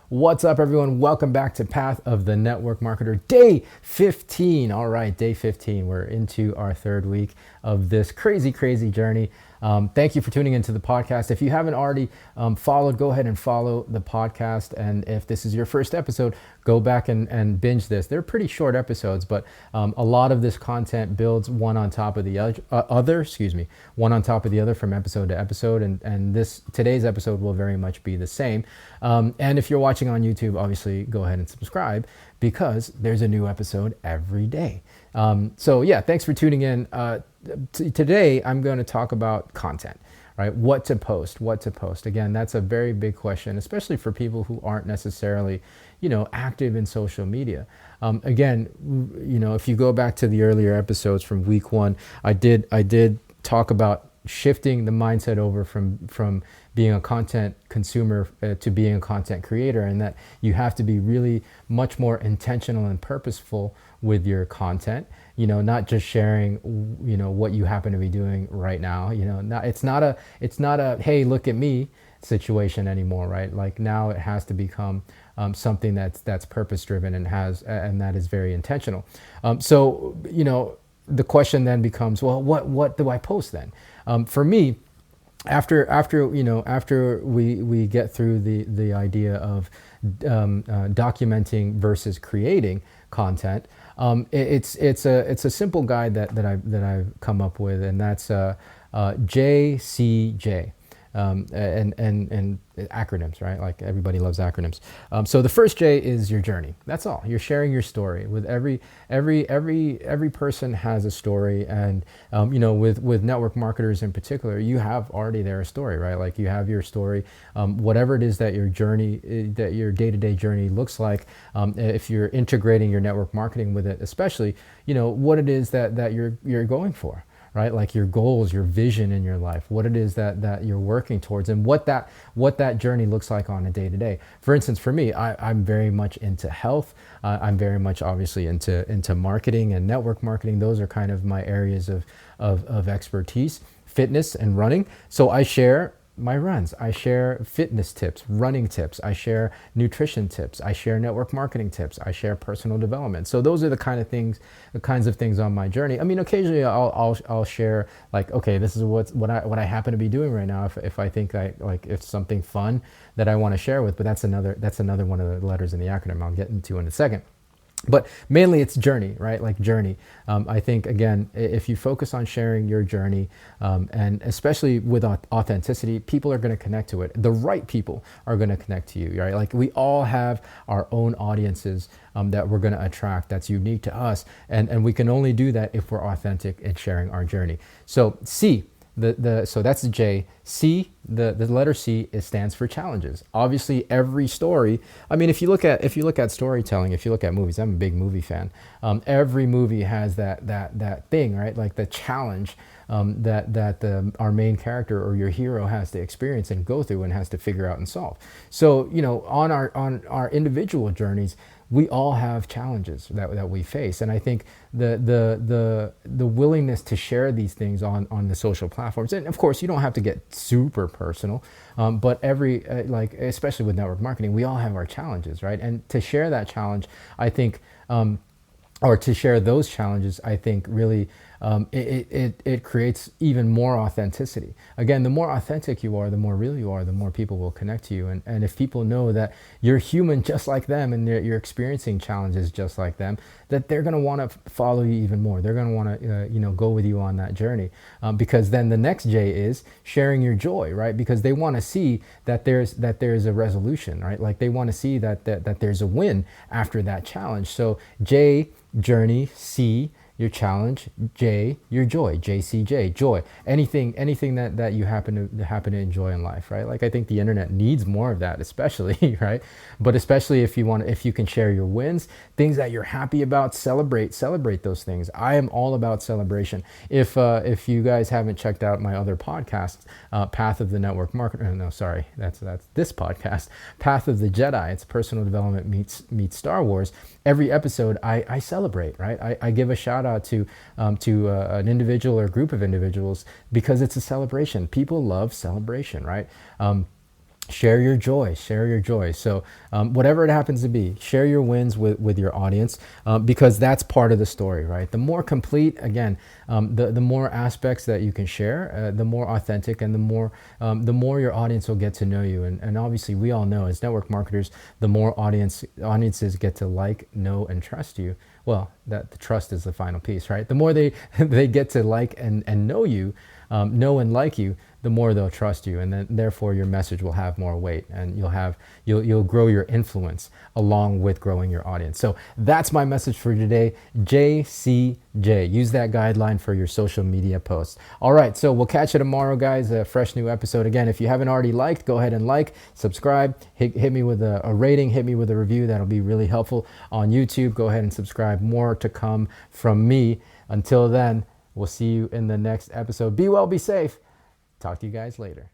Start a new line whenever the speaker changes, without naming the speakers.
What's up, everyone? Welcome back to Path of the Network Marketer, day 15. All right, day 15. We're into our third week of this crazy journey. Thank you for tuning into the podcast. If you haven't already followed, go ahead and follow the podcast. And if this is your first episode, go back and binge this. They're pretty short episodes, but a lot of this content builds one on top of the one on top of the other from episode to episode. And today's episode will very much be the same. And if you're watching on YouTube, obviously go ahead and subscribe because there's a new episode every day. So yeah, thanks for tuning in. Today, I'm going to talk about content, right? What to post. Again, that's a very big question, especially for people who aren't necessarily, active in social media. Again, if you go back to the earlier episodes from week 1, I did talk about shifting the mindset over from being a content consumer to being a content creator, and that you have to be really much more intentional and purposeful with your content, not just sharing, what you happen to be doing right now. It's not a hey, look at me situation anymore, right? Like now it has to become something that's purpose driven and that is very intentional. So the question then becomes, well, what do I post then? For me, after we get through the idea of documenting versus creating content, it's a simple guide that I've come up with, and that's JCJ. And acronyms, right? Like everybody loves acronyms. So the first J is your journey. That's all. You're sharing your story with every person has a story, and with network marketers in particular, you have already a story, right? Like you have your story, whatever it is that your journey, that your day-to-day journey looks like. If you're integrating your network marketing with it, especially, what it is that you're going for. Right? Like your goals, your vision in your life, what it is that you're working towards, and what that journey looks like on a day-to-day. For instance, for me, I'm very much into health. I'm very much obviously into marketing and network marketing. Those are kind of my areas of expertise, fitness and running. So I share my runs. I share fitness tips, running tips. I share nutrition tips. I share network marketing tips. I share personal development. So those are the kinds of things on my journey. I mean, occasionally I'll share like, okay, this is what I happen to be doing right now. If I think it's something fun that I want to share with, but that's another one of the letters in the acronym I'll get into in a second. But mainly it's journey, right? Like journey. I think, again, if you focus on sharing your journey, and especially with authenticity, people are going to connect to it. The right people are going to connect to you, right? Like we all have our own audiences that we're going to attract that's unique to us. And we can only do that if we're authentic in sharing our journey. So C. So that's the J. C, the letter C, stands for challenges. Obviously, every story. I mean, if you look at storytelling, if you look at movies, I'm a big movie fan. Every movie has that thing, right? Like the challenge that our main character or your hero has to experience and go through and has to figure out and solve. So on our individual journeys, we all have challenges that we face, and I think the willingness to share these things on the social platforms, and of course you don't have to get super personal, but especially with network marketing, we all have our challenges, right? And to share that challenge, I think, or to share those challenges, I think really it creates even more authenticity. Again, the more authentic you are, the more real you are, the more people will connect to you. And if people know that you're human just like them and you're experiencing challenges just like them, that they're going to want to follow you even more. They're going to want to go with you on that journey, because then the next J is sharing your joy, right? Because they want to see that there's a resolution, right? Like they want to see that there's a win after that challenge. So J, journey. C, your challenge. J, your joy. JCJ, joy. Anything that you happen to enjoy in life, right? Like I think the internet needs more of that, especially, right? But especially if you can share your wins, things that you're happy about, celebrate those things. I am all about celebration. If you guys haven't checked out my other podcasts, Path of the Network Marketer. No, sorry, that's this podcast, Path of the Jedi. It's personal development meets Star Wars. Every episode I celebrate, right? I give a shout out to an individual or group of individuals because it's a celebration. People love celebration, right? Share your joy, share your joy. So whatever it happens to be, share your wins with your audience, because that's part of the story, right? The more complete, again, the more aspects that you can share, the more authentic, and the more your audience will get to know you. And obviously we all know as network marketers, the more audiences get to like, know, and trust you. Well, that the trust is the final piece, right? The more they they get to like and know you, know and like you, the more they'll trust you, and then therefore your message will have more weight, and you'll grow your influence along with growing your audience. So that's my message for today. JCJ. Use that guideline for your social media posts. All right, so we'll catch you tomorrow, guys. A fresh new episode. Again, if you haven't already liked, go ahead and like, subscribe, hit me with a rating, hit me with a review. That'll be really helpful. On YouTube, go ahead and subscribe. More to come from me. Until then, we'll see you in the next episode. Be well, be safe. Talk to you guys later.